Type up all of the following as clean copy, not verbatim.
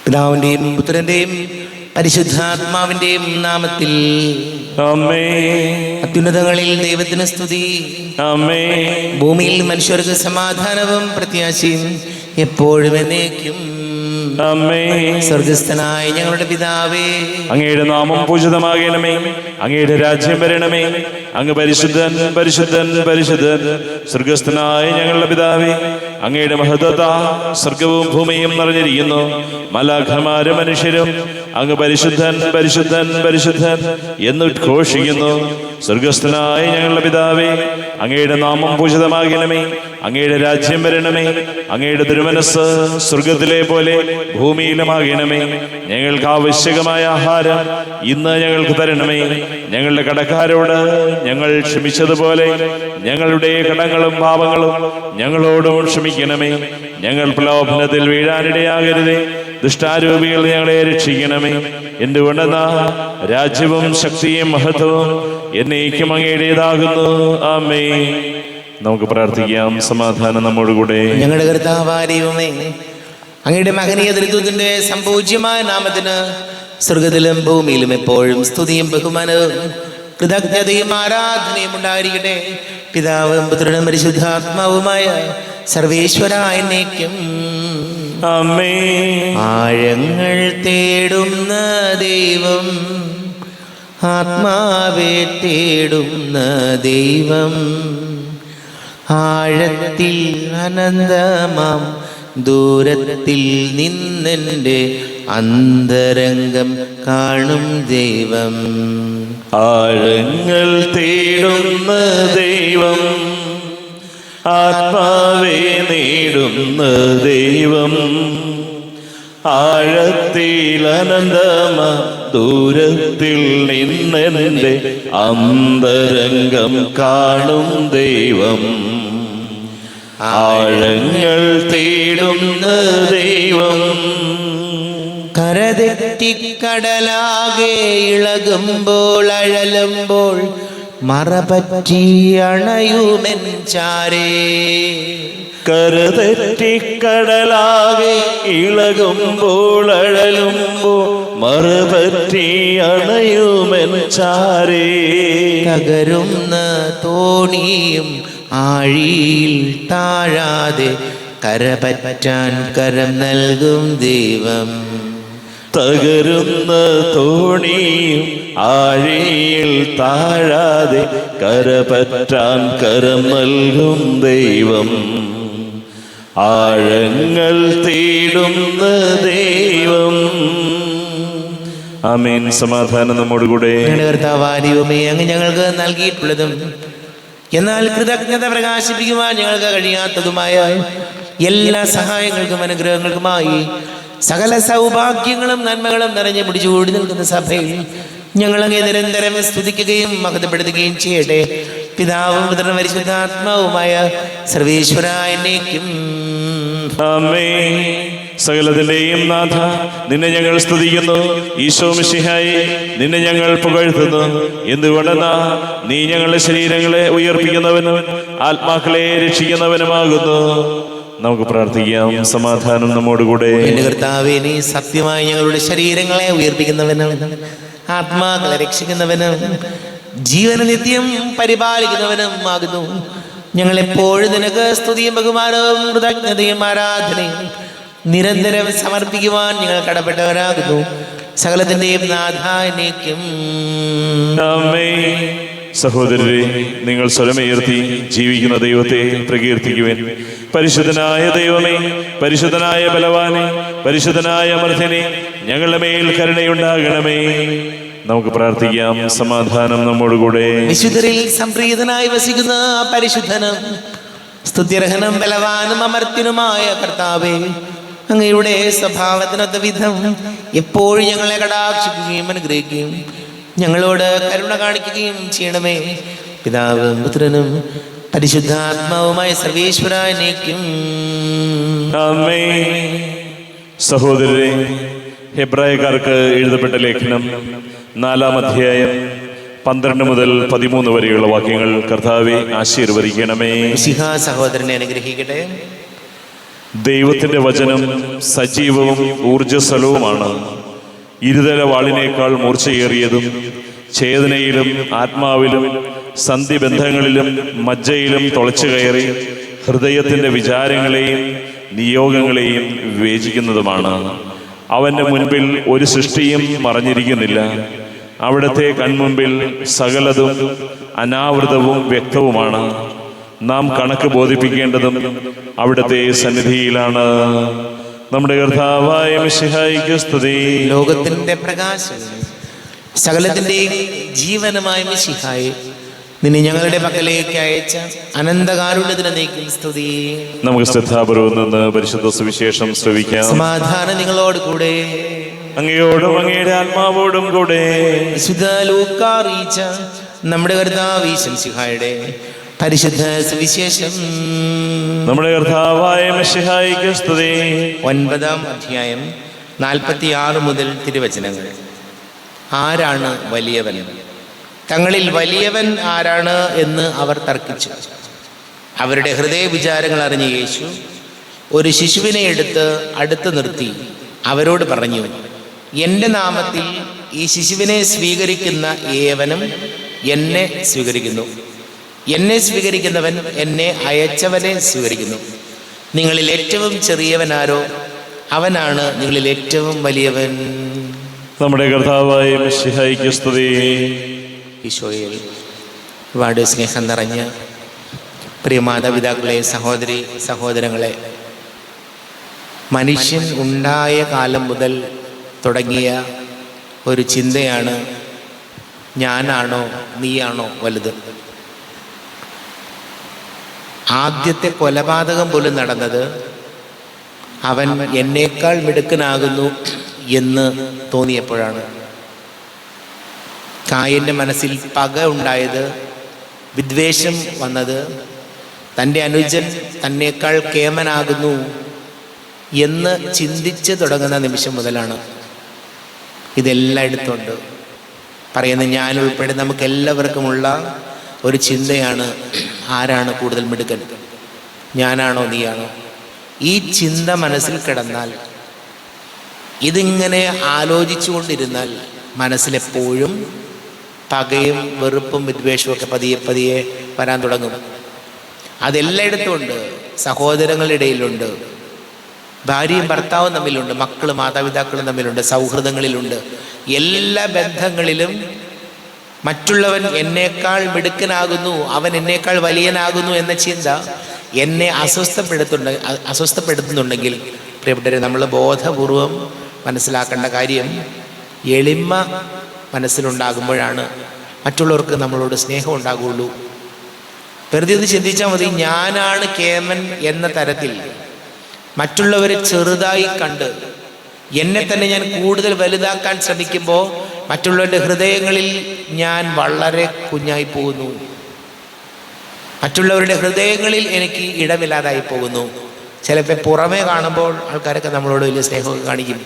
പിതാവിന്റെയും പുത്രന്റെയും പരിശുദ്ധാത്മാവിന്റെയും നാമത്തിൽ ആമേൻ. അത്യുന്നതങ്ങളിൽ ദൈവത്തിന് സ്തുതി. ആമേൻ. ഭൂമിയിൽ മനുഷ്യർക്ക് സമാധാനവും പ്രത്യാശയും എപ്പോഴും എന്നേക്കും. ആമേൻ. സ്വർഗസ്ഥനായ ഞങ്ങളുടെ പിതാവേ, അങ്ങയുടെ നാമം പൂജിതമാകണമേ. അങ്ങയുടെ രാജ്യം വരണമേ. അങ്ങ് പരിശുദ്ധൻ പരിശുദ്ധൻ പരിശുദ്ധൻ. സ്വർഗസ്ഥനായ ഞങ്ങളുടെ പിതാവേ, അങ്ങയുടെ മഹത്വത്താ സ്വർഗവും ഭൂമിയും നിറഞ്ഞിരിക്കുന്നു. മലാഖമാരും മനുഷ്യരും അങ്ങ് പരിശുദ്ധൻ പരിശുദ്ധൻ പരിശുദ്ധൻ എന്ന് ഉദ്ഘോഷിക്കുന്നു. സ്വർഗസ്ഥനായ ഞങ്ങളുടെ പിതാവേ, അങ്ങയുടെ നാമം പൂജിതമാകണമേ. അങ്ങയുടെ രാജ്യം വരണമേ. അങ്ങയുടെ തിരുമനസ് സ്വർഗത്തിലെ പോലെ ഭൂമിയിലുമാകണമേ. ഞങ്ങൾക്ക് ആവശ്യകമായ ആഹാരം ഇന്ന് ഞങ്ങൾക്ക് തരണമേ. ഞങ്ങളുടെ കടക്കാരോട് ഞങ്ങൾ ക്ഷമിച്ചതുപോലെ ഞങ്ങളുടെ കടങ്ങളും പാപങ്ങളും ഞങ്ങളോടും ക്ഷമിക്കണമേ. ഞങ്ങൾ പ്രലോഭനത്തിൽ വീഴാനിടയാകരുതേ. ദുഷ്ടാരൂപികൾ ഞങ്ങളെ രക്ഷിക്കണമേ. എന്തുകൊണ്ടെന്നാ രാജ്യവും ശക്തിയും മഹത്വവും എന്നേക്കും അങ്ങയുടേതാകുന്നു. ആമേൻ. നമുക്ക് പ്രാർത്ഥിക്കാം. സമാധാനം നമ്മോടുകൂടെ. ഞങ്ങളുടെ കർത്താവായ ദൈവമേ, അങ്ങയുടെ മഹനീയ തൃത്വത്തിന്റെ സംപൂജ്യമായ നാമത്തിന് സ്വർഗത്തിലും ഭൂമിയിലും എപ്പോഴും സ്തുതിയും ബഹുമാനവും കൃതജ്ഞതയും ആരാധനയും ഉണ്ടായിരിക്കട്ടെ. പിതാവും പുത്രനും പരിശുദ്ധാത്മാവുമായ സർവേശ്വര എന്നേക്കും. ആമേൻ. ആഴങ്ങൾ തേടുന്ന ദൈവം, ആത്മാവെ തേടുന്ന ദൈവം, ആഴത്തിൽ അനന്തമാം ദൂരത്തിൽ നിന്നെൻ്റെ അന്തരംഗം കാണും ദൈവം. ആഴങ്ങൾ തേടുന്ന ദൈവം, ആത്മാവെ നേടുന്ന ദൈവം, ആഴത്തിൽ അനന്തമ ദൂരത്തിൽ നിന്നെൻ്റെ അന്തരംഗം കാണും ദൈവം. ആഴങ്ങൾ തേടുന്ന ദൈവം. കരതെറ്റിക്കടലാകെ ഇളകുമ്പോൾ അഴലുമ്പോൾ മറപറ്റി അണയുമെൻ ചാരേ. കരതെറ്റിക്കടലാകെ ഇളകുമ്പോൾ അഴലുമ്പോൾ മറപറ്റി അണയുമെൻ ചാരേ. തകരുന്ന തോണിയും ആഴിയിൽ താഴാതെ കരപറ്റാൻ കരം നൽകും ദൈവം. തകരുന്ന തോണിയും ആഴിയിൽ താഴാതെ കരപറ്റാൻ കരം നൽകും ദൈവം. ആഴങ്ങൾ തേടുന്ന ദൈവം. ആമേൻ. സമാധാനം നമ്മോടുകൂടെ. കർത്താവായ ദൈവമേ, അങ്ങ് ഞങ്ങൾക്ക് നൽകിയിട്ടുള്ളതും എന്നാൽ കൃതജ്ഞത പ്രകാശിപ്പിക്കുവാൻ ഞങ്ങൾക്ക് കഴിയാത്തതുമായ എല്ലാ സഹായങ്ങൾക്കും അനുഗ്രഹങ്ങൾക്കുമായി സകല സൗഭാഗ്യങ്ങളും നന്മകളും നിറഞ്ഞ് പിടിച്ചുകൂടി നിൽക്കുന്ന സഭയിൽ ഞങ്ങളങ്ങേ നിരന്തരം സ്തുതിക്കുകയും മഹത്വപ്പെടുത്തുകയും ചെയ്യട്ടെ. പിതാവും പുത്രനും പരിശുദ്ധാത്മാവുമായ സർവേശ്വര എന്നേക്കും. ആമേൻ. സകലത്തിന്റെയും നാഥ, നിന്നെ ഞങ്ങൾ സ്തുതിക്കുന്നു. ഈശോ മിശിഹായേ, നിന്നെ ഞങ്ങൾ പുകഴ്ത്തുന്നു. എന്തുകൊണ്ടെന്നാ നീ ഞങ്ങളുടെ ശരീരങ്ങളെ ഉയർപ്പിക്കുന്നവനും ആത്മാക്കളെ രക്ഷിക്കുന്നവനുമാകുന്നു. നമുക്ക് പ്രാർത്ഥിക്കാം. സമാധാനം നമ്മോടുകൂടെ. എന്റെ കർത്താവേ, നീ സത്യമായി ഞങ്ങളുടെ ശരീരങ്ങളെ ഉയർപ്പിക്കുന്നവനും ആത്മാക്കളെ രക്ഷിക്കുന്നവനും ജീവന നിത്യം പരിപാലിക്കുന്നവനും ആകുന്നു. ഞങ്ങൾ എപ്പോഴും നിനക്ക് സ്തുതിയും ബഹുമാനവും കൃതജ്ഞതയും ആരാധനയും നിരന്തരം സമർപ്പിക്കുവാൻ ഞങ്ങൾ കടപ്പെട്ടവരാകുന്നു. സകലത്തിന്റെയും നാഥാനേക്കും. ആമേൻ. സഹോദരരെ, നിങ്ങൾ സ്വരമുയർത്തി ജീവിക്കുന്ന ദൈവത്തെ പ്രകീർത്തിക്കുവിൻ. പരിശുദ്ധനായ ദൈവമേ, പരിശുദ്ധനായ ബലവാനെ, പരിശുദ്ധനായ അമർത്യനെ, ഞങ്ങളുടെ മേൽ കരുണയുണ്ടാകണമേ. നമുക്ക് പ്രാർത്ഥിക്കാം. സമാധാനം നമ്മോടുകൂടെ. വിശുദ്ധരിൽ സംപ്രീതനായി വസിക്കുന്ന പരിശുദ്ധനും സ്തുത്യർഹനും ബലവാനും അമർത്യനുമായ കർത്താവേ, അങ്ങയുടെ സ്വഭാവത്തിനൊത്ത വിധം എപ്പോഴും ഞങ്ങളെ കടാക്ഷിക്കുകയും അനുഗ്രഹിക്കുകയും ഞങ്ങളോട് കരുണ കാണിക്കുകയും ചെയ്യണമേ. പിതാവും പുത്രനും പരിശുദ്ധാത്മാവുമായ സർവേശ്വരനേക്കും. ആമേൻ. സഹോദരരെ, ഹെബ്രായക്കാർക്ക് എഴുതപ്പെട്ട ലേഖനം 4-ാം അധ്യായം 12 മുതൽ 13 വരെയുള്ള വാക്യങ്ങൾ കർത്താവെ ആശീർവദിക്കണമേ. മിശിഹാ സഹോദരനെ അനുഗ്രഹിക്കട്ടെ. ദൈവത്തിൻ്റെ വചനം സജീവവും ഊർജ്ജസ്വലവുമാണ്. ഇരുതല വാളിനേക്കാൾ മൂർച്ചയേറിയതും ചേതനയിലും ആത്മാവിലും സന്ധിബന്ധങ്ങളിലും മജ്ജയിലും തുളച്ചു കയറി ഹൃദയത്തിൻ്റെ വിചാരങ്ങളെയും നിയോഗങ്ങളെയും വിവേചിക്കുന്നതുമാണ്. അവൻ്റെ മുൻപിൽ ഒരു സൃഷ്ടിയും മറഞ്ഞിരിക്കുന്നില്ല. അവിടുത്തെ കൺമുമ്പിൽ സകലതും അനാവൃതവും വ്യക്തവുമാണ്. നാം കണക്ക് ബോധിപ്പിക്കേണ്ടതും അവിടുത്തെ സന്നിധിയിലാണ്. നമ്മുടെ കർത്താവായ മിശിഹായിക്ക് സ്തുതി. ലോകത്തിന്റെ പ്രകാശം സകലത്തിന്റെയും ജീവനുമായ മിശിഹായെ, നിന്നെ ഞങ്ങളുടെ പക്കലേക്ക് അയച്ച അനന്തകാരുണ്യത്തിന് നീക്കും സ്തുതി. നമുക്ക് ശ്രദ്ധാപൂർവം നിന്ന് പരിശുദ്ധ സുവിശേഷം ശ്രവിക്കാം. സമാധാനം നിങ്ങളോട് കൂടെ. അങ്ങയോടും അങ്ങയുടെ ആത്മാവോടും കൂടെ. വിശുദ്ധ ലൂക്കാ അറിയിച്ച നമ്മുടെ കർത്താവ് മിശിഹായുടെ പരിശുദ്ധ സുവിശേഷം. നമ്മുടെ കർത്താവായ മിശിഹായിക്ക് സ്തുതി. 9-ാം അധ്യായം 46 മുതൽ തിരുവചനങ്ങൾ. ആരാണ് വലിയവൻ? തങ്ങളിൽ വലിയവൻ ആരാണ് എന്ന് അവർ തർക്കിച്ചു. അവരുടെ ഹൃദയ വിചാരങ്ങൾ അറിഞ്ഞ യേശു ഒരു ശിശുവിനെ എടുത്ത് അടുത്ത് നിർത്തി അവരോട് പറഞ്ഞു, എൻ്റെ നാമത്തിൽ ഈ ശിശുവിനെ സ്വീകരിക്കുന്ന ഏവനും എന്നെ സ്വീകരിക്കുന്നു. എന്നെ സ്വീകരിക്കുന്നവൻ എന്നെ അയച്ചവനെ സ്വീകരിക്കുന്നു. നിങ്ങളിൽ ഏറ്റവും ചെറിയവനാരോ അവനാണ് നിങ്ങളിൽ ഏറ്റവും വലിയവൻ. നമ്മുടെ കർത്താവായ മിശിഹായിക്ക് സ്തുതി. ഈശോയിൽ ഒരുപാട് സ്നേഹം നിറഞ്ഞ പ്രിയ മാതാപിതാക്കളെ, സഹോദരി സഹോദരങ്ങളെ, മനുഷ്യൻ ഉണ്ടായ കാലം മുതൽ തുടങ്ങിയ ഒരു ചിന്തയാണ്, ഞാനാണോ നീയാണോ വലുത്. ആദ്യത്തെ കൊലപാതകം പോലും നടന്നത് അവൻ എന്നേക്കാൾ മിടുക്കനാകുന്നു എന്ന് തോന്നിയപ്പോഴാണ്. കായൻ്റെ മനസ്സിൽ പക ഉണ്ടായത്, വിദ്വേഷം വന്നത് തൻ്റെ അനുജൻ തന്നേക്കാൾ കേമനാകുന്നു എന്ന് ചിന്തിച്ച് തുടങ്ങുന്ന നിമിഷം മുതലാണ്. ഇതെല്ലായിടത്തുണ്ട്. പറയുന്ന ഞാൻ ഉൾപ്പെടെ നമുക്ക് എല്ലാവർക്കുമുള്ള ഒരു ചിന്തയാണ്, ആരാണ് കൂടുതൽ മിടുക്കൻ, ഞാനാണോ നീയാണോ? ഈ ചിന്ത മനസ്സിൽ കിടന്നാൽ, ഇതിങ്ങനെ ആലോചിച്ചു കൊണ്ടിരുന്നാൽ മനസ്സിലെപ്പോഴും പകയും വെറുപ്പും വിദ്വേഷവും ഒക്കെ പതിയെ പതിയെ വരാൻ തുടങ്ങും. അതെല്ലായിടത്തും ഉണ്ട്. സഹോദരങ്ങളുടെ ഇടയിലുണ്ട്, ഭാര്യയും ഭർത്താവും തമ്മിലുണ്ട്, മക്കളും മാതാപിതാക്കളും തമ്മിലുണ്ട്, സൗഹൃദങ്ങളിലുണ്ട്. എല്ലാ ബന്ധങ്ങളിലും മറ്റുള്ളവൻ എന്നേക്കാൾ അവൻ എന്നേക്കാൾ വലിയനാകുന്നു എന്ന ചിന്ത എന്നെ അസ്വസ്ഥപ്പെടുത്തുന്നുണ്ടെങ്കിൽ പ്രിയപ്പെട്ടവരെ, നമ്മൾ ബോധപൂർവം മനസ്സിലാക്കേണ്ട കാര്യം, എളിമ മനസ്സിലുണ്ടാകുമ്പോഴാണ് മറ്റുള്ളവർക്ക് നമ്മളോട് സ്നേഹം ഉണ്ടാകുള്ളൂ. വെറുതെ ഇത് ചിന്തിച്ചാൽ മതി. ഞാനാണ് കേമൻ എന്ന തരത്തിൽ മറ്റുള്ളവരെ ചെറുതായി കണ്ട് എന്നെ തന്നെ ഞാൻ കൂടുതൽ വലുതാക്കാൻ ശ്രമിക്കുമ്പോൾ മറ്റുള്ളവരുടെ ഹൃദയങ്ങളിൽ ഞാൻ വളരെ കുഞ്ഞായി പോകുന്നു. മറ്റുള്ളവരുടെ ഹൃദയങ്ങളിൽ എനിക്ക് ഇടമില്ലാതായി പോകുന്നു. ചിലപ്പോൾ പുറമേ കാണുമ്പോൾ ആൾക്കാരൊക്കെ നമ്മളോട് വലിയ സ്നേഹമൊക്കെ കാണിക്കും.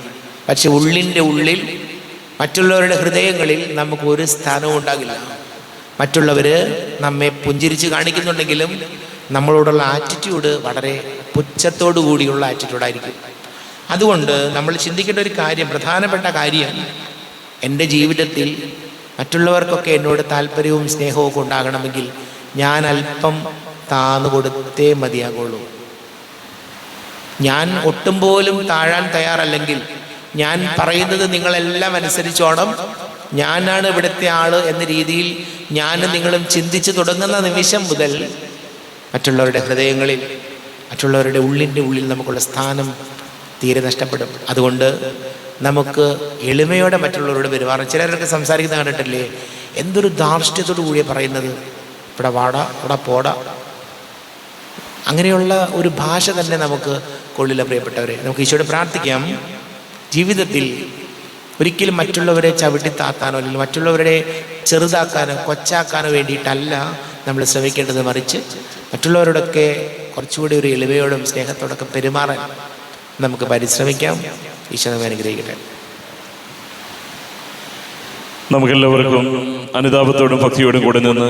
പക്ഷെ ഉള്ളിൻ്റെ ഉള്ളിൽ മറ്റുള്ളവരുടെ ഹൃദയങ്ങളിൽ നമുക്ക് ഒരു സ്ഥാനവും ഉണ്ടാകില്ല. മറ്റുള്ളവർ നമ്മെ പുഞ്ചിരിച്ച് കാണിക്കുന്നുണ്ടെങ്കിലും നമ്മളോടുള്ള ആറ്റിറ്റ്യൂഡ് വളരെ പുച്ഛത്തോടു കൂടിയുള്ള ആറ്റിറ്റ്യൂഡായിരിക്കും. അതുകൊണ്ട് നമ്മൾ ചിന്തിക്കേണ്ട ഒരു കാര്യം, പ്രധാനപ്പെട്ട കാര്യം, എൻ്റെ ജീവിതത്തിൽ മറ്റുള്ളവർക്കൊക്കെ എന്നോട് താല്പര്യവും സ്നേഹവും ഒക്കെ ഉണ്ടാകണമെങ്കിൽ ഞാൻ അല്പം താന്നു കൊടുത്തേ മതിയാകുള്ളൂ. ഞാൻ ഒട്ടും പോലും താഴാൻ തയ്യാറല്ലെങ്കിൽ, ഞാൻ പറയുന്നത് നിങ്ങളെല്ലാം അനുസരിച്ചോണം, ഞാനാണ് ഇവിടുത്തെ ആള് എന്ന രീതിയിൽ ഞാനും നിങ്ങളും ചിന്തിച്ചു തുടങ്ങുന്ന നിമിഷം മുതൽ മറ്റുള്ളവരുടെ ഹൃദയങ്ങളിൽ, മറ്റുള്ളവരുടെ ഉള്ളിൻ്റെ ഉള്ളിൽ നമുക്കുള്ള സ്ഥാനം തീരെ നഷ്ടപ്പെടും. അതുകൊണ്ട് നമുക്ക് എളിമയോടെ മറ്റുള്ളവരോട് പെരുമാറാം. ചിലരൊക്കെ സംസാരിക്കുന്ന കണ്ടിട്ടില്ലേ, എന്തൊരു ധാർഷ്ട്യത്തോടു കൂടിയ പറയുന്നത്, ഇവിടെ വാടാ, ഇവിടെ പോടാ. അങ്ങനെയുള്ള ഒരു ഭാഷ തന്നെ നമുക്ക് കൊള്ളില്ല പ്രിയപ്പെട്ടവരെ. നമുക്ക് ഈശോയോട് പ്രാർത്ഥിക്കാം, ജീവിതത്തിൽ ഒരിക്കലും മറ്റുള്ളവരെ ചവിട്ടിത്താത്താനോ അല്ലെങ്കിൽ മറ്റുള്ളവരുടെ ചെറുതാക്കാനോ കൊച്ചാക്കാനോ വേണ്ടിയിട്ടല്ല നമ്മൾ ശ്രമിക്കേണ്ടത്. മറിച്ച് മറ്റുള്ളവരോടൊക്കെ കുറച്ചുകൂടി ഒരു എളിമയോടും സ്നേഹത്തോടൊക്കെ പെരുമാറാൻ നമുക്ക് പരിശ്രമിക്കാം. ഈശോ നമ്മെ അനുഗ്രഹിക്കട്ടെ. നമുക്കെല്ലാവർക്കും അനുതാപത്തോടും ഭക്തിയോടും കൂടെ നിന്ന്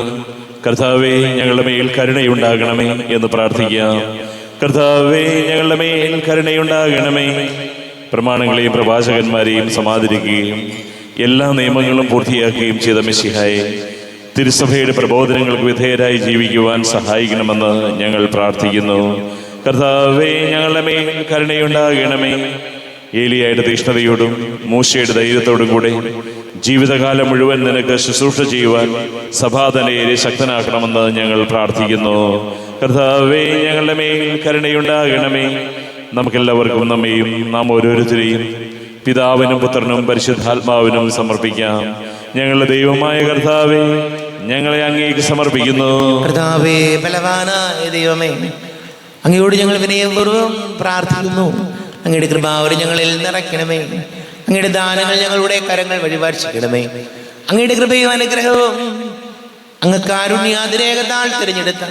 കർത്താവേ, ഞങ്ങളുടെ മേൽ കരുണയുണ്ടാകണമേ എന്ന് പ്രാർത്ഥിക്കാം. കർത്താവേ, ഞങ്ങളുടെ മേൽ കരുണയുണ്ടാകണമേ. പ്രമാണങ്ങളെയും പ്രവാചകന്മാരെയും സമാദരിക്കുകയും എല്ലാ നിയമങ്ങളും പൂർത്തിയാക്കുകയും ചെയ്ത മിശിഹായെ, തിരുസഭയുടെ പ്രബോധനങ്ങൾക്ക് വിധേയരായി ജീവിക്കുവാൻ സഹായിക്കണമെന്ന് ഞങ്ങൾ പ്രാർത്ഥിക്കുന്നു. കർത്താവേ, ഞങ്ങളുടെ മേൽ കരുണയുണ്ടാകണമേ. ഏലിയായുടെ തീഷ്ണതയോടും മൂശയുടെ ധൈര്യത്തോടും കൂടെ ജീവിതകാലം മുഴുവൻ നിനക്ക് ശുശ്രൂഷ ചെയ്യുവാൻ സഭാതനയെ ശക്തനാക്കണമെന്ന് ഞങ്ങൾ പ്രാർത്ഥിക്കുന്നു. കർത്താവേ, ഞങ്ങളുടെ മേൽ കരുണയുണ്ടാകണമേ. നമുക്കെല്ലാവർക്കും നമ്മെയും നാം ഓരോരുത്തരെയും പിതാവിനും പുത്രനും പരിശുദ്ധാത്മാവിനും സമർപ്പിക്കാം. ഞങ്ങളുടെ ദൈവമായ കർത്താവേ, ഞങ്ങളെ അങ്ങേക്ക് സമർപ്പിക്കുന്നു. കർത്താവേ, ബലവാനായ ദൈവമേ, അങ്ങയോട് ഞങ്ങൾ വിനയപൂർവ്വം പ്രാർത്ഥിക്കുന്നു. അങ്ങയുടെ കൃപാവരം ഞങ്ങളിൽ നിറയ്ക്കണമേ. അങ്ങയുടെ ദാനങ്ങൾ ഞങ്ങളുടെ കരങ്ങൾ വഴി വർഷിക്കണമേ. അങ്ങയുടെ കൃപയും അനുഗ്രഹവും അങ്ങ് കാരുണ്യാതിരേകത്താൽ തിരഞ്ഞെടുത്ത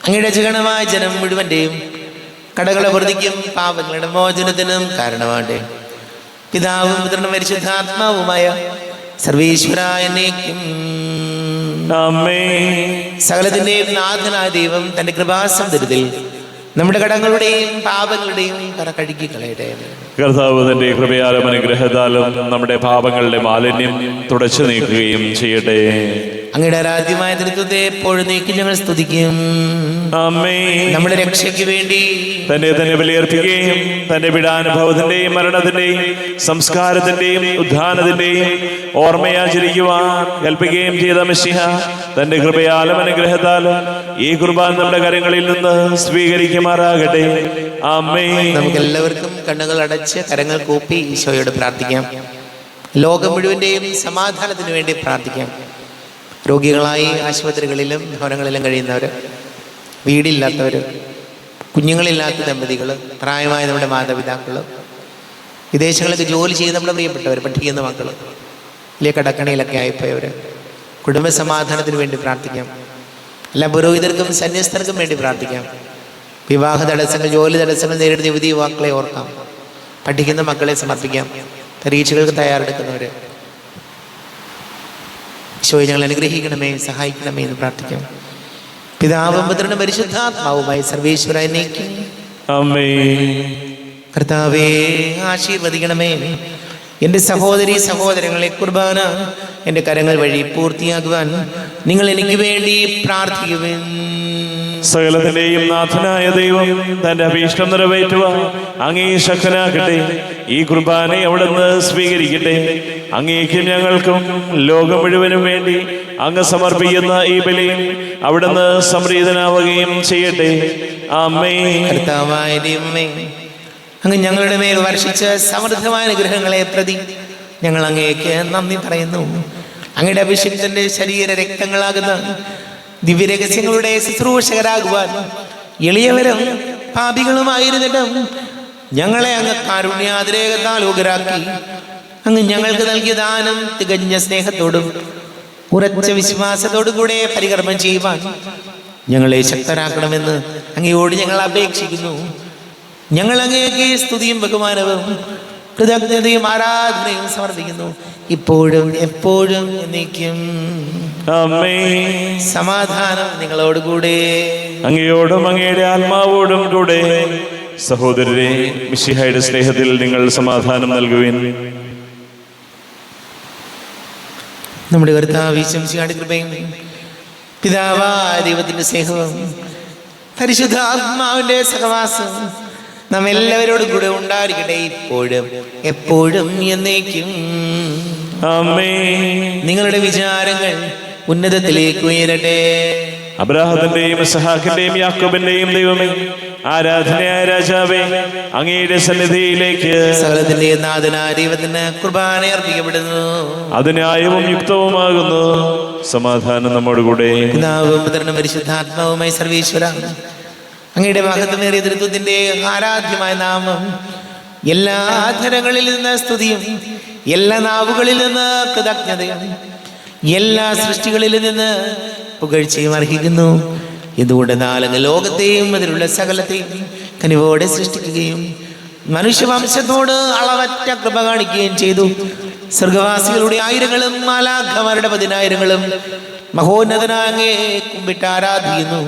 അങ്ങയുടെ ജഗണമായ ജനം മുഴുവൻ്റെയും കടകളെ വൃദ്ധിക്കും പാപങ്ങളുടെ മോചനത്തിനും കാരണമാണ്ടേ. പിതാവും പുത്രനും പരിശുദ്ധാത്മാവുമായ സർവേശ്വരായ എന്നേക്കും ആമേൻ. സകലത്തിന്റെയും നാഥനായ ദൈവം തന്റെ കൃപാസമുദ്രത്തിൽ നമ്മുടെ കടങ്ങളുടെയും പാപങ്ങളുടെയും കറ കഴുകി കളയട്ടെ. കർത്താവ് തന്റെ കൃപയാലും അനുഗ്രഹത്താലും നമ്മുടെ പാപങ്ങളുടെ മാലിന്യം തുടച്ചു നീക്കുകയും ചെയ്യട്ടെ. അങ്ങയുടെ ആരാധ്യമായ തൃത്വത്തെ എപ്പോഴും നീക്കി ഞങ്ങൾ സ്തുതിക്കും. ആമേൻ. നമ്മുടെ രക്ഷയ്ക്ക് വേണ്ടി തന്നെ ബലിയർപ്പിക്കുകയും തന്റെ പീഡാനുഭവത്തിന്റെയും മരണത്തിന്റെയും സംസ്കാരത്തിന്റെയും ഉദ്ധാനത്തിന്റെയും ഓർമ്മയാചരിക്കുവാൻ കൽപ്പിക്കുകയും ചെയ്ത മിശിഹ തന്റെ കൃപയാലും അനുഗ്രഹത്താലും ഈ കുർബാൻ നമ്മുടെ കരങ്ങളിൽ നിന്ന് സ്വീകരിക്കുമാറാകട്ടെ. ആമേൻ. നമുക്ക് എല്ലാവർക്കും കണ്ണുകൾ അടച്ച് കരങ്ങൾ കൂപ്പി ഈശോയോട് പ്രാർത്ഥിക്കാം. ലോകം മുഴുവന്റെയും സമാധാനത്തിന് വേണ്ടി പ്രാർത്ഥിക്കാം. രോഗികളായി ആശുപത്രികളിലും ഭവനങ്ങളിലും കഴിയുന്നവർ, വീടില്ലാത്തവർ, കുഞ്ഞുങ്ങളില്ലാത്ത ദമ്പതികൾ, പ്രായമായ നമ്മുടെ മാതാപിതാക്കൾ, വിദേശങ്ങളിലൊക്കെ ജോലി ചെയ്ത് നമ്മുടെ പ്രിയപ്പെട്ടവർ, പഠിക്കുന്ന മക്കൾ, വലിയ കടക്കണിയിലൊക്കെ ആയിപ്പോയവർ, കുടുംബ സമാധാനത്തിന് വേണ്ടി പ്രാർത്ഥിക്കാം. എല്ലാ പുരോഹിതർക്കും സന്യസ്തർക്കും വേണ്ടി പ്രാർത്ഥിക്കാം. വിവാഹ തടസ്സങ്ങൾ, ജോലി തടസ്സങ്ങൾ നേരിടുന്ന യുവതി യുവാക്കളെ ഓർക്കാം. പഠിക്കുന്ന മക്കളെ സമർപ്പിക്കാം. പരീക്ഷകൾക്ക് തയ്യാറെടുക്കുന്നവർ, ഈശോയെ ഞങ്ങൾ അനുഗ്രഹിക്കണമേ, സഹായിക്കണമേ എന്ന് പ്രാർത്ഥിക്കാം. പിതാവും പുത്രനും പരിശുദ്ധാത്മാവുമായി സർവേശ്വരായ എന്നേക്കും ആമേൻ. കർത്താവേ, ആശീർവദിക്കണമേ. എൻ്റെ സഹോദരീ സഹോദരങ്ങളെ, കുർബാന എൻ്റെ കരങ്ങൾ വഴി പൂർത്തിയാക്കുവാൻ നിങ്ങൾ എനിക്ക് വേണ്ടി പ്രാർത്ഥിക്കുവിൻ. സകലത്തിന്റെയും നാഥനായ ദൈവം തന്റെ അഭീഷ്ടം നിറവേറ്റുവാൻ അങ്ങേ ശക്തനാക്കട്ടെ. ഈ കുർബാനെ അവിടുന്ന് സ്വീകരിക്കട്ടെ. അങ്ങേക്കും ഞങ്ങൾക്കും ലോകം മുഴുവനും വേണ്ടി അങ്ങ് സമർപ്പിക്കുന്ന ഈ ബലിയിൽ അവിടുന്ന് സംപ്രീതനാവുകയും ചെയ്യട്ടെ. ആമേൻ. കർത്താവായ ദൈവമേ, അങ്ങ് ഞങ്ങളുടെ മേൽ വർഷിച്ച സമൃദ്ധമായ അനുഗ്രഹങ്ങളെ പ്രതി ഞങ്ങൾ അങ്ങേക്ക് നന്ദി പറയുന്നു. അങ്ങയുടെ അഭിഷേകത്തിന്റെ ശരീര രക്തങ്ങളാകുന്ന ദിവ്യരഹസ്യങ്ങളുടെ ശുശ്രൂഷകരാകുവാൻ എളിയവരും പാപികളുമായിരുന്നിട്ടും ഞങ്ങളെ അങ്ങ് കാരുണ്യാതിരേകത്താൽ യോഗ്യരാക്കി. അങ്ങ് ഞങ്ങൾക്ക് നൽകിയ ദാനം തികഞ്ഞ സ്നേഹത്തോടും ഉറച്ച വിശ്വാസത്തോടും കൂടെ പരികർമ്മം ചെയ്യുവാൻ ഞങ്ങളെ ശക്തരാക്കണമെന്ന് അങ്ങയോട് ഞങ്ങൾ അപേക്ഷിക്കുന്നു. ഞങ്ങൾ അങ്ങേക്ക് സ്തുതിയും ബഹുമാനവും കൃതജ്ഞതയും ആരാധനയും സമർപ്പിക്കുന്നു, ഇപ്പോഴും എപ്പോഴും എന്നേക്കും. ആമേൻ. സമാധാനം നിങ്ങളോടുകൂടെ. അങ്ങയോടും അങ്ങയുടെ ആത്മാവോടും കൂടെ. സഹോദരരെ, മിശിഹായുടെ സ്നേഹത്തിൽ നിങ്ങൾ സമാധാനം നൽകുവിൻ. നമ്മുടെ കർത്താവ് ഈശോയുടെ കൃപയും പിതാവായ ദൈവത്തിന്റെ സ്നേഹവും പരിശുദ്ധാത്മാവിന്റെ സഹവാസവും നാം എല്ലാവരോടും കൂടെ ഉണ്ടായിരിക്കട്ടെ, ഇപ്പോഴും എപ്പോഴും എന്നേക്കും. ആമേൻ. നിങ്ങളുടെ വിചാരങ്ങൾ ഉന്നതത്തിലേക്ക് ഉയരട്ടെ. അബ്രാഹത്തിന്റെയും ഇസ്ഹാക്കിന്റെയും യാക്കോബിന്റെയും ദൈവമേ, ആരാധനയായ രാജാവേ, അങ്ങയുടെ സന്നിധിയിലേക്ക് സകലത്തിന്റെ നാഥനായ ദൈവത്തിന് കുർബാന അർപ്പിക്കപ്പെടുന്നു. അത് ന്യായവും യുക്തവുമാകുന്നു. സമാധാനം നമ്മോടുകൂടെ. പിതാവും പുത്രനും പരിശുദ്ധാത്മാവുമായി സർവീശ്വര, അങ്ങയുടെ മഹത്വമേറിയ തൃത്വത്തിന്റെ ആരാധ്യമായ നാമം എല്ലാ ആധരങ്ങളിൽ നിന്ന് സ്തുതിയും എല്ലാ നാവുകളിൽ നിന്ന് കൃതജ്ഞതയും എല്ലാ സൃഷ്ടികളിൽ നിന്ന് പുകഴ്ചയും അർഹിക്കുന്നു. എന്തുകൊണ്ട് നാലങ്ങ് ലോകത്തെയും അതിലുള്ള സകലത്തെയും കനിവോടെ സൃഷ്ടിക്കുകയും മനുഷ്യവംശത്തോട് അളവറ്റ കൃപ കാണിക്കുകയും ചെയ്തു. സ്വർഗവാസികളുടെ ആയിരങ്ങളും മാലാഖമാരുടെ 10,000ങ്ങളും മഹോന്നതനായ അങ്ങയെ കുമ്പിട്ട് ആരാധിക്കുന്നു.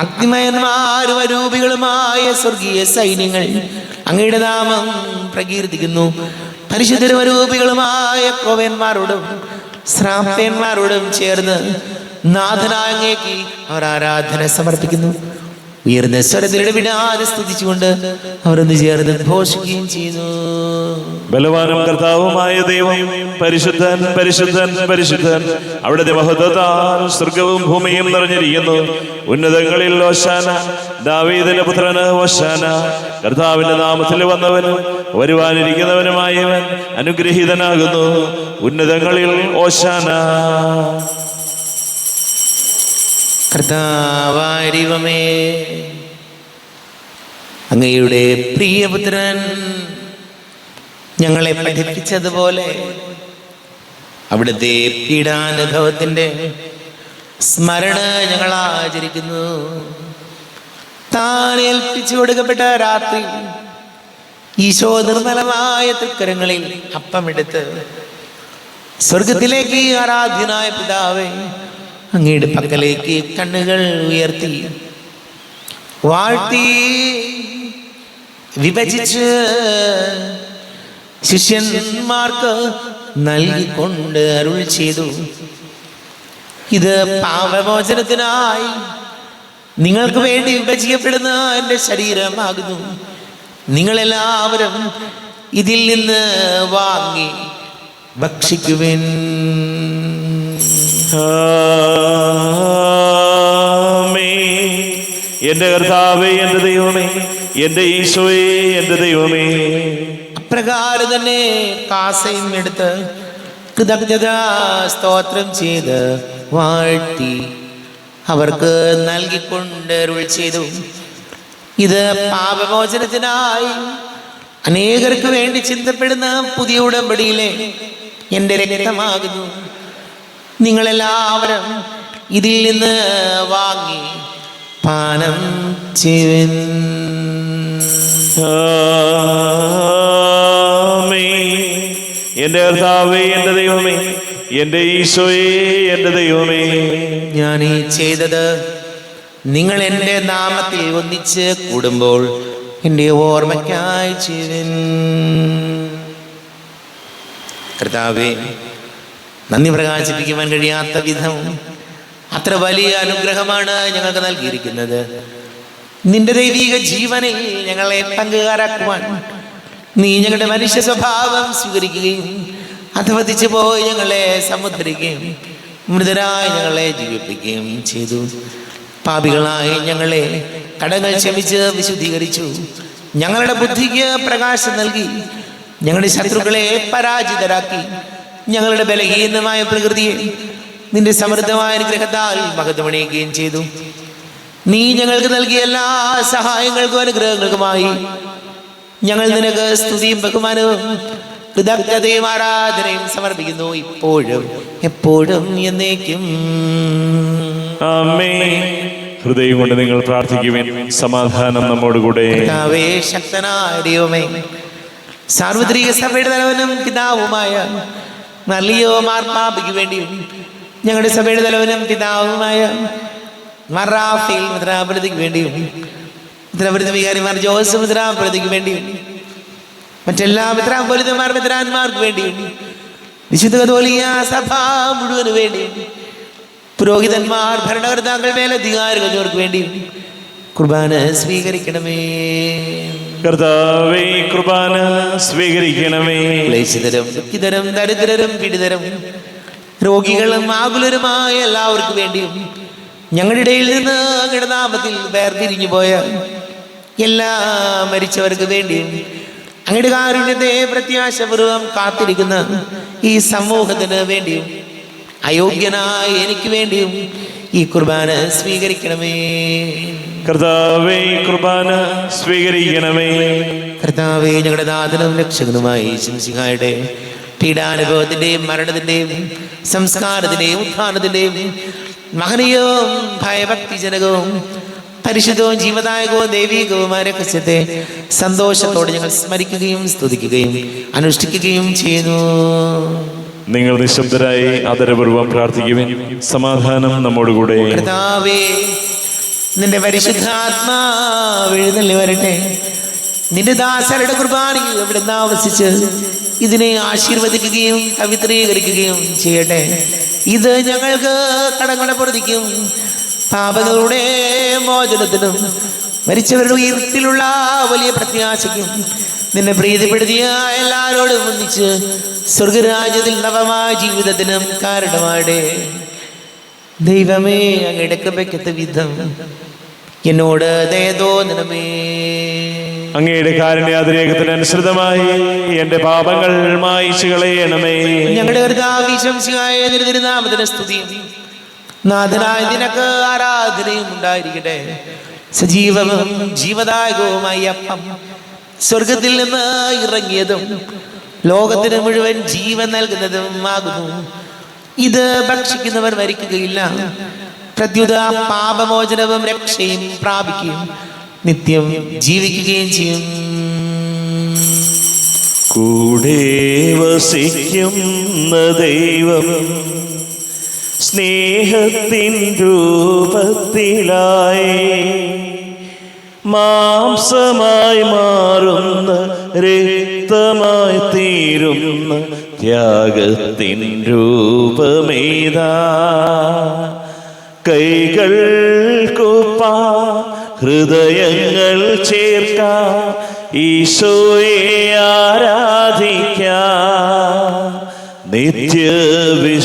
അഗ്നിമയന്മാരും അരൂപികളുമായ സ്വർഗീയ സൈന്യങ്ങൾ അങ്ങയുടെ നാമം പ്രകീർത്തിക്കുന്നു. പരിശുദ്ധരും അരൂപികളുമായ ക്രോവന്മാരോടും ശ്രാപ്തന്മാരോടും ചേർന്ന് നാഥനായ അങ്ങേക്ക് അവർ ആരാധന സമർപ്പിക്കുന്നു. ഉയർന്ന സ്വരത്തിലൂടെ വിടാതെ സ്തുതിച്ചുകൊണ്ട് അവരൊന്ന് ചേർന്ന് ഘോഷിക്കുകയും ചെയ്യുന്നു. ബലവാനും കർത്താവുമായ ദൈവം പരിശുദ്ധൻ പരിശുദ്ധൻ പരിശുദ്ധൻ, അവിടുത്തെ മഹത്വത്താൽ സ്വർഗവും ഭൂമിയും നിറഞ്ഞിരിക്കുന്നു. ഉന്നതങ്ങളിൽ ഓശാന, ദാവീദിന്റെ പുത്രന് ഓശാന. കർത്താവിന്റെ നാമത്തിൽ വന്നവനും വരുവാനിരിക്കുന്നവനുമായവൻ അനുഗ്രഹീതനാകുന്നു. ഉന്നതങ്ങളിൽ ഓശാന. കർത്താവായ ദൈവമേ, അങ്ങയുടെ പ്രിയപുത്രൻ ഞങ്ങളെ പഠിപ്പിച്ചതുപോലെ അവിടുത്തെ പീഡാനുഭവത്തിന്റെ സ്മരണ ഞങ്ങൾ ആചരിക്കുന്നു. താൻ ഏൽപ്പിച്ചു കൊടുക്കപ്പെട്ട രാത്രി ഈശോ നിർമ്മലമായ തൃക്കരങ്ങളിൽ അപ്പമെടുത്ത് സ്വർഗത്തിലേക്ക് ആരാധ്യനായ പിതാവേ അങ്ങയുടെ പക്കലേക്ക് കണ്ണുകൾ ഉയർത്തി വാഴ്ത്തി വിഭജിച്ച് ശിഷ്യന്മാർക്ക് നൽകിക്കൊണ്ട് അരുൾ ചെയ്തു, ഇത് പാപമോചനത്തിനായി നിങ്ങൾക്ക് വേണ്ടി വിഭജിക്കപ്പെടുന്ന എൻ്റെ ശരീരമാകുന്നു. നിങ്ങളെല്ലാവരും ഇതിൽ നിന്ന് വാങ്ങി ഭക്ഷിക്കുവിൻ. എന്റെ കർത്താവേ, എന്റെ ദൈവമേ, എന്റെ ഈശോയെ, എന്റെ ദൈവമേ. അപ്രകാരം തന്നെ കാസയും എടുത്ത് കൃതജ്ഞതാ സ്തോത്രം ചെയ്ത് വാഴ്ത്തി അവർക്ക് നൽകിക്കൊണ്ട് അരുൾ ചെയ്തു, ഇത് പാപമോചനത്തിനായി അനേകർക്ക് വേണ്ടി ചിന്തപ്പെടുന്ന പുതിയ ഉടമ്പടിയിലെ എൻ്റെ രക്തമാകുന്നു. നിങ്ങളെല്ലാവരും ഇതിൽ നിന്ന് വാങ്ങി പാനം ചെയ്യുവിൻ. എന്റെ കർത്താവേ, എന്റെ ദൈവമേ, എന്റെ ഈശോയെ, എന്റെ ദൈവമേ. ഞാൻ ഈ ചെയ്തത് നിങ്ങൾ എൻ്റെ നാമത്തിൽ ഒന്നിച്ച് കൂടുമ്പോൾ എൻ്റെ ഓർമ്മയ്ക്കായി ചെയ്യുവിൻ. കർത്താവേ, നന്ദി പ്രകാശിപ്പിക്കുവാൻ കഴിയാത്ത വിധം അത്ര വലിയ അനുഗ്രഹമാണ് ഞങ്ങൾക്ക് നൽകിയിരിക്കുന്നത്. നിന്റെ ദൈവിക ജീവനിൽ ഞങ്ങളെ പങ്കുകാരാക്കുവാൻ നീ ഞങ്ങളുടെ മനുഷ്യ സ്വഭാവം സ്വീകരിക്കുകയും അധപതിച്ചു പോയി ഞങ്ങളെ സമുദ്ധരിക്കുകയും മൃതരായി ഞങ്ങളെ ജീവിപ്പിക്കുകയും ചെയ്തു. പാപികളായി ഞങ്ങളെ കടങ്ങൾ ക്ഷമിച്ച് വിശുദ്ധീകരിച്ചു. ഞങ്ങളുടെ ബുദ്ധിക്ക് പ്രകാശം നൽകി ഞങ്ങളുടെ ശത്രുക്കളെ പരാജിതരാക്കി. ഞങ്ങളുടെ ബലഹീനമായ പ്രകൃതിയെ നിന്റെ സമൃദ്ധമായ അനുഗ്രഹത്താൽ മഹത്വമണിയുകയും ചെയ്തു. നീ ഞങ്ങൾക്ക് നൽകിയ എല്ലാ സഹായങ്ങൾക്കും അനുഗ്രഹങ്ങൾക്കുമായി ഞങ്ങൾ നിനക്ക് സ്തുതിയും ബഹുമാനവും കൃതജ്ഞതയും ആരാധനയും സമർപ്പിക്കുന്നു, ഇപ്പോഴും എപ്പോഴും എന്നേക്കും. ആമേൻ. ഹൃദയം കൊണ്ട് നിങ്ങൾ പ്രാർത്ഥിക്കുവിൻ. സമാധാനം നമ്മോടുകൂടെ. കർത്താവേ, ശക്തനായ ദൈവമേ, സാർവത്രിക സഭയുടെ തലവനും പിതാവുമായ നല്ലിയോ മാർപ്പാപ്പയ്ക്ക് വേണ്ടിയും ഞങ്ങളുടെ സഭയുടെ തലവനും പിതാവുമായ മറാഫേൽ മിത്രാപുരത്തിക്ക് വേണ്ടിയും മിത്രാപുരത്തെ വികാരിമാർ ജോസഫ് മിത്രാപുരത്തിക്ക് വേണ്ടിയും മറ്റെല്ലാ മിത്രാപുരത്തന്മാർ മിത്രാന്മാർക്ക് വേണ്ടിയും വിശുദ്ധ കത്തോലിക്ക സഭ മുഴുവന് വേണ്ടിയും പുരോഹിതന്മാർ ഭരണകർത്താക്കൾ മേലധികാരികൾ എന്നിവർക്ക് വേണ്ടിയും കുർബാന സ്വീകരിക്കണമേ. കർത്താവേ, കുർബാന സ്വീകരിക്കണമേ. ക്ലേശിതരും ദുഃഖിതരും ദരിദ്രരും പീഡിതരും രോഗികളും ആകുലരുമായ എല്ലാവർക്കും വേണ്ടിയും ഞങ്ങളുടെ ഇടയിൽ നിന്ന് അങ്ങയുടെ നാമത്തിൽ വേർതിരിഞ്ഞു പോയ എല്ലാ മരിച്ചവർക്ക് വേണ്ടിയും അങ്ങയുടെ കാരുണ്യത്തെ പ്രത്യാശപൂർവം കാത്തിരിക്കുന്ന ഈ സമൂഹത്തിന് വേണ്ടിയും അയോഗ്യനായ എനിക്ക് വേണ്ടിയും ഈ കുർബാന സ്വീകരിക്കണമേ. കർത്താവേ, കുർബാന സ്വീകരിക്കണമേ. കർത്താവേ, ഞങ്ങളുടെ നാഥനും രക്ഷകനുമായി ശംസിഹായുടെ പീഡാനുഭവത്തിന്റെയും മരണത്തിന്റെയും സംസ്കാരത്തിന്റെയും ഉത്ഥാനത്തിന്റെയും മഹനീയവും ഭയഭക്തിജനകവും പരിശുദ്ധവും ജീവദായകവും ദൈവികവുമായ രഹസ്യത്തെ സന്തോഷത്തോടെ ഞങ്ങൾ സ്മരിക്കുകയും സ്തുതിക്കുകയും അനുഷ്ഠിക്കുകയും ചെയ്യുന്നു. നിങ്ങൾ നിശബ്ദരായി ആദരപൂർവ്വം പ്രാർത്ഥിക്കുവിൻ. സമാധാനം നമ്മോടുകൂടെ. കർത്താവേ, നിന്റെ പരിശുദ്ധാത്മാവ് എഴുന്നള്ളി വരട്ടെ. നിന്റെ ദാസരുടെ കുർബാനയിൽ ഇവിടെ ആവസിച്ച് ഇതിനെ ആശീർവദിക്കുകയും പവിത്രീകരിക്കുകയും ചെയ്യട്ടെ. ഇത് ഞങ്ങൾക്ക് കടങ്ങളുടെ പൊറുതിക്കും പാപങ്ങളുടെ മോചനത്തിനും മരിച്ചവരുടെ ഉയർത്തിലുള്ള വലിയ പ്രത്യാശയ്ക്കും നിന്നെ പ്രീതിപ്പെടുത്തിയ എല്ലാവരോടും ഒന്നിച്ച് സ്വർഗരാജ്യത്തിൽ നവമായ ജീവിതത്തിനും കാരണമാടെ. ദൈവമേ, അങ്ങയുടെ കൃപയ്ക്കത്ത വിധം എന്നോട് ദയ തോന്നണമേ. അങ്ങയുടെ കാരുണ്യാതിരേകത്തിനനുസൃതമായി എന്റെ പാപങ്ങൾ മായിച്ചു കളയണമേ. ഞങ്ങളുടെ കർത്താവേ ഈശോമിശിഹായ തിരുനാമത്തിന് സ്തുതിയും നാഥനായ നിനക്ക് ആരാധനയും ഉണ്ടായിരിക്കട്ടെ. സജീവവും ജീവദായകവുമായ അപ്പം സ്വർഗത്തിൽ നിന്ന് ഇറങ്ങിയതും ലോകത്തിന് മുഴുവൻ ജീവൻ നൽകുന്നതും ആകുന്നു. ഇത് ഭക്ഷിക്കുന്നവർ മരിക്കുകയില്ല, പ്രത്യുത പാപമോചനവും രക്ഷയും പ്രാപിക്കുകയും നിത്യം ജീവിക്കുകയും ചെയ്യും. കൂടെ വസിക്കുന്ന ദൈവം സ്നേഹത്തിൻ രൂപത്തിലായി മാംസമായി മാറുന്ന രക്തമായി തീരുന്ന ത്യാഗത്തിൻ രൂപമേതാ. കൈകൾ കൂപ്പാ ഹൃദയങ്ങൾ ചേർക്കാം, ഈശോയെ ആരാധിക്കാം. നിത്യവിശുദ്ധമി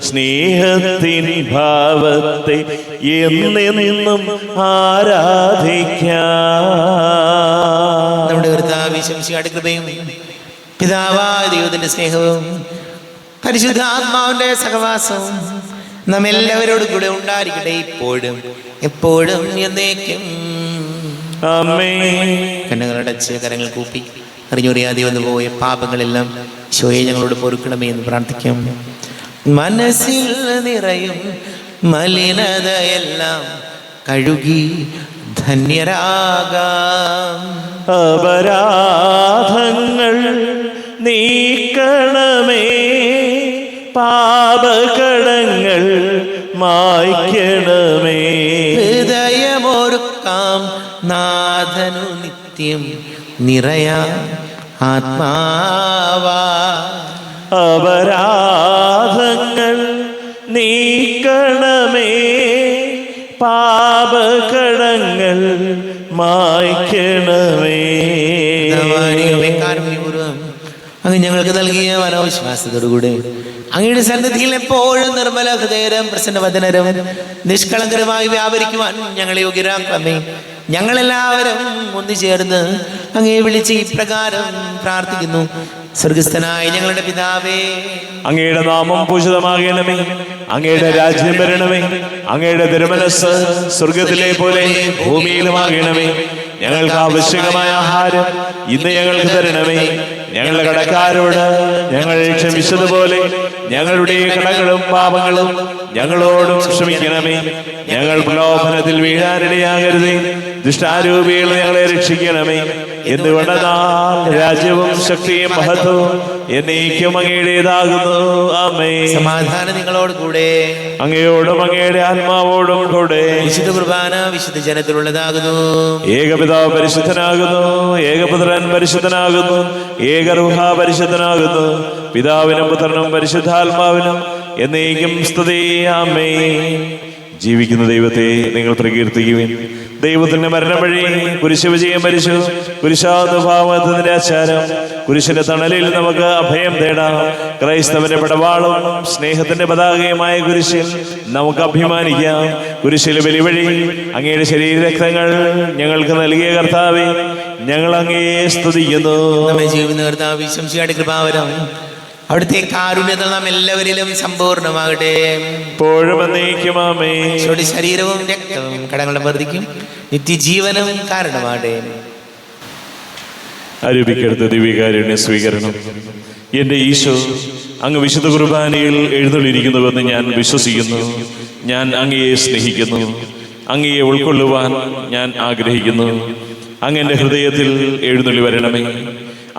സ്നേഹത്തിൻ ഭാവത്തെ എന്നെന്നും ആരാധിക്കാം. നമ്മുടെ കർത്താവേ ഈശോമിശിഹായുടെ കൃപയും പിതാവായ ദൈവത്തിന്റെ സ്നേഹവും പരിശുദ്ധാത്മാവിന്റെ സഹവാസവും നമ്മെല്ലാവരോടും കൂടെ ഉണ്ടായിരിക്കട്ടെ, ഇപ്പോഴും എപ്പോഴും എന്നേക്കും. ആമേൻ. കണ്ണുകളടച്ച് കരങ്ങൾ കൂപ്പി അറിഞ്ഞൊറിയാതെ വന്നു പോയ പാപങ്ങളെല്ലാം ഈശോയെ ഞങ്ങളോട് പൊറുക്കണമേ എന്ന് പ്രാർത്ഥിക്കാം. മനസ്സിൽ നിറയും മലിനതയെല്ലാം കഴുകി ധന്യരാകാം. അപരാധങ്ങൾ നീക്കണമേ, പാപകടങ്ങൾ മായ്ക്കണമേ. ഹൃദയമൊരുക്കാം നാഥനു നിത്യം നിറയാ ആത്മാവാ. അപരാധങ്ങൾ നീക്കണമേ, പാപകടങ്ങൾ മായ്ക്കണമേ. അങ്ങ് ഞങ്ങൾക്ക് നൽകിയ മനോവിശ്വാസത്തോടുകൂടെ അങ്ങയുടെ സന്നിധിയിൽ എപ്പോഴും നിർമ്മല ഹൃദയരും പ്രസന്നവദനരും നിഷ്കളങ്കരമായി വ്യാപരിക്കുവാൻ ഞങ്ങളെ യോഗ്യരാക്കണമേ. ഞങ്ങളെല്ലാവരും ഒന്നുചേർന്ന് അങ്ങയെ വിളിച്ച് ഇപ്രകാരം പ്രാർത്ഥിക്കുന്നു. സ്വർഗസ്ഥനായ ഞങ്ങളുടെ പിതാവേ, അങ്ങയുടെ നാമം പൂജിതമാകണമേ, അങ്ങയുടെ രാജ്യം വരണമേ, അങ്ങയുടെ തിരുമനസ്സ് സ്വർഗത്തിലെ പോലെ ഭൂമിയിലുമാകണമേ. ഞങ്ങൾക്ക് ആവശ്യമായ ആഹാരം ഇന്ന് ഞങ്ങൾക്ക് തരണമേ. ഞങ്ങളുടെ കടക്കാരോട് ഞങ്ങൾ ക്ഷമിച്ചതുപോലെ ഞങ്ങളുടെ കടങ്ങളും പാപങ്ങളും ഞങ്ങളോടും ക്ഷമിക്കണമേ. ഞങ്ങൾ പ്രലോഭനത്തിൽ വീഴാനിടയാകരുതേ, ദുഷ്ടാരൂപികൾ ഞങ്ങളെ രക്ഷിക്കണമേ. എന്തുകൊണ്ടെന്നാൽ രാജ്യവും ശക്തിയും മഹത്വവും എന്നേക്കും അങ്ങയുടേതാകുന്നു. ആമേൻ. സമാധാനം നിങ്ങളോട് കൂടെ, അങ്ങയോടും അങ്ങയുടെ ആത്മാവോടും കൂടെ. വിശുദ്ധ കുർബാന വിശുദ്ധ ജനത്തിലുള്ളതാകുന്നു. ഏകപിതാവ് പരിശുദ്ധനാകുന്നു, ഏകപുത്രൻ പരിശുദ്ധനാകുന്നു, ഏകരൂഹ പരിശുദ്ധനാകുന്നു. പിതാവിനും പുത്രനും പരിശുദ്ധാത്മാവിനും എന്നേക്കും സ്തുതി. ആമേൻ. ജീവിക്കുന്ന ദൈവത്തെ നിങ്ങൾ പ്രകീർത്തിക്കുവിൻ. ദൈവത്തിന്റെ മരണം വഴി കുരിശ് വിജയം മരിച്ചു. കുരിശാനുഭാവത്തിന്റെ ആചാരം, കുരിശിന്റെ തണലിൽ നമുക്ക് അഭയം തേടാം. ക്രൈസ്തവന്റെ പടവാളും സ്നേഹത്തിന്റെ പതാകയുമായ കുരിശിൽ നമുക്ക് അഭിമാനിക്കാം. കുരിശിലെ ബലി വഴി അങ്ങയുടെ ശരീരരക്തങ്ങൾ ഞങ്ങൾക്ക് നൽകിയ കർത്താവേ, ഞങ്ങൾ അങ്ങയെ സ്തുതിക്കുന്നു. നമ്മെ ജീവിക്കുന്ന കർത്താവ് ഈശോമിശിഹായുടെ കൃപാവരം അവിടുത്തെ കാരുണ്യത നാം എല്ലാവരിലും സമ്പൂർണ്ണമാകട്ടെ. ഇപ്പോഴും എന്നേക്കും ആമേൻ. ശരീരവും രക്തവും കടങ്ങളുടെ വർദ്ധിക്കും നിത്യജീവനും കാരണമാകട്ടെ. അരൂപിക്കടുത്ത ദിവ്യകാരുണ്യ സ്വീകരണം. എൻ്റെ ഈശോ അങ്ങ് വിശുദ്ധ കുർബാനയിൽ എഴുന്നള്ളിയിരിക്കുന്നുവെന്ന് ഞാൻ വിശ്വസിക്കുന്നു. ഞാൻ അങ്ങയെ സ്നേഹിക്കുന്നു. അങ്ങയെ ഉൾക്കൊള്ളുവാൻ ഞാൻ ആഗ്രഹിക്കുന്നു. അങ്ങ് എൻ്റെ ഹൃദയത്തിൽ എഴുന്നള്ളി വരണമേ.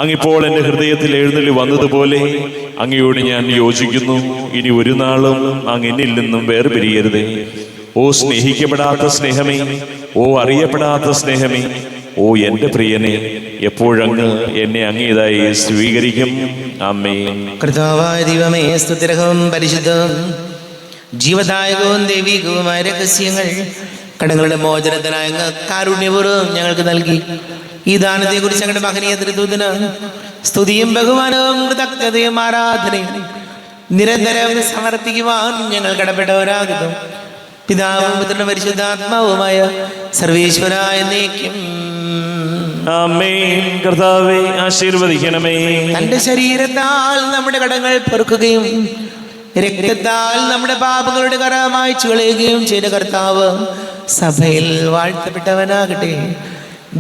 അങ്ങിപ്പോൾ എൻ്റെ ഹൃദയത്തിൽ എഴുന്നള്ളി വന്നതുപോലെ അങ്ങയോട് ഞാൻ യോജിക്കുന്നു. ഇനി ഒരു നാളും അങ്ങ് എന്നിൽ നിന്നും വേർപിരിയരുതേ. ഓ സ്നേഹിക്കപ്പെടാത്ത സ്നേഹമേ, ഓ അറിയപ്പെടാത്ത സ്നേഹമേ, ഓ എൻ്റെ പ്രിയനെ, എപ്പോഴങ്ങ് എന്നെ അങ്ങേതായി സ്വീകരിക്കും. ആമേൻ. കർത്താവായ ദൈവമേ, സ്തുതിർഹവും പരിശുദ്ധവും ജീവദായകവും ദൈവികവുമായ രഹസ്യങ്ങൾ കടങ്ങളുടെ മോചനത്തിനായ അങ്ങ് കാരുണ്യപൂർവ്വം ഞങ്ങൾക്ക് നൽകി. ഈ ദാനത്തെക്കുറിച്ച് ഞങ്ങളുടെ മഹനീയ ത്രിദൂതന് സ്തുതിയും ബഹുമാനവും കൃതജ്ഞതയും ആരാധനയും നിരന്തരം സമർപ്പിക്കുവാൻ ഞങ്ങൾ കടപ്പെട്ടവരാകുന്നു. പിതാവും പുത്രനും പരിശുദ്ധാത്മാവുമായ സർവേശ്വരായ എന്നേക്കും ആമേൻ. കർത്താവേ, ആശീർവദിക്കണമേ. തന്റെ ശരീരത്താൽ നമ്മുടെ കടങ്ങൾ പൊറുക്കുകയും രക്തത്താൽ നമ്മുടെ പാപങ്ങളുടെ കറ മായ്ച്ചു കളയുകയും ചെയ്ത കർത്താവ് സഭയിൽ വാഴ്ത്തപ്പെട്ടവനാകട്ടെ.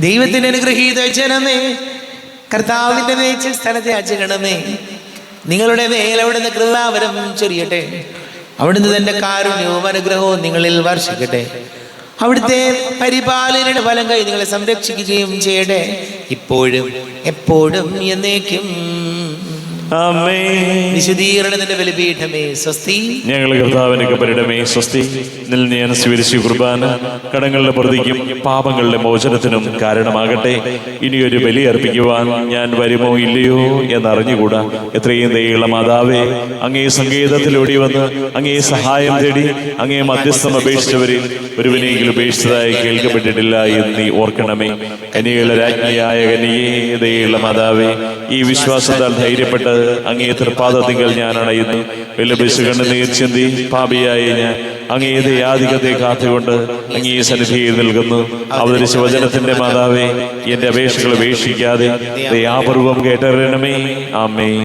ദൈവത്തിന്റെ അനുഗ്രഹീത ജനമേ, കർത്താവിന്റെ നേച്ച സ്ഥലത്തെ അജഗണമേ, നിങ്ങളുടെ മേൽ അവിടുന്ന് കൃപാവരം ചൊരിയട്ടെ. അവിടുന്ന് തന്റെ കാരുണ്യവും അനുഗ്രഹവും നിങ്ങളിൽ വർഷിക്കട്ടെ. അവിടുത്തെ പരിപാലനയുടെ ഫലം കൈ നിങ്ങളെ സംരക്ഷിക്കുകയും ചെയ്യട്ടെ, ഇപ്പോഴും എപ്പോഴും എന്നേക്കും. വിശുദ്ധീകരണത്തിന്റെ ബലിപീഠമേ സ്വസ്തി. ഞങ്ങൾ കർത്താവിനൊക്കെ പരിടമേ സ്വസ്തി. നിൽ ഞാൻ സ്വീകരിച്ച കുർബാന കടങ്ങളുടെ പ്രതിക്കും പാപങ്ങളുടെ മോചനത്തിനും കാരണമാകട്ടെ. ഇനിയൊരു ബലി അർപ്പിക്കുവാൻ ഞാൻ വരുമോ ഇല്ലയോ എന്നറിഞ്ഞുകൂടാ. എത്രയും ദയുള്ള മാതാവേ, അങ്ങേ സങ്കേതത്തിലൂടെ വന്ന് അങ്ങേ സഹായം തേടി അങ്ങേ മധ്യസ്ഥം അപേക്ഷിച്ചവരിൽ ഒരുവനെങ്കിലും ഉപേക്ഷിച്ചതായി കേൾക്കപ്പെട്ടിട്ടില്ല എന്ന് നീ ഓർക്കണമേ. കനികളുടെ രാജ്ഞിയായ കനിയേ, ദയുള്ള മാതാവേ, ഈ വിശ്വാസത്താൽ ധൈര്യപ്പെട്ട് അങ്ങേ തൃപ്പാദത്തിങ്കൽ ഞാൻ അണയുന്നു. വിലപിച്ചു കണ്ണുനീർ ചിന്തി പാപിയായ ഞാൻ അങ്ങേ ദയാധികത്തെ കാത്തുകൊണ്ട് അങ്ങേ സന്നിധിയിൽ നൽകുന്നു. അവതരിച്ച വചനത്തിന്റെ മാതാവേ, എന്റെ അപേക്ഷകൾ ഉപേക്ഷിക്കാതെ ദയാപൂർവം കേട്ടറിയണമേ. ആമേൻ.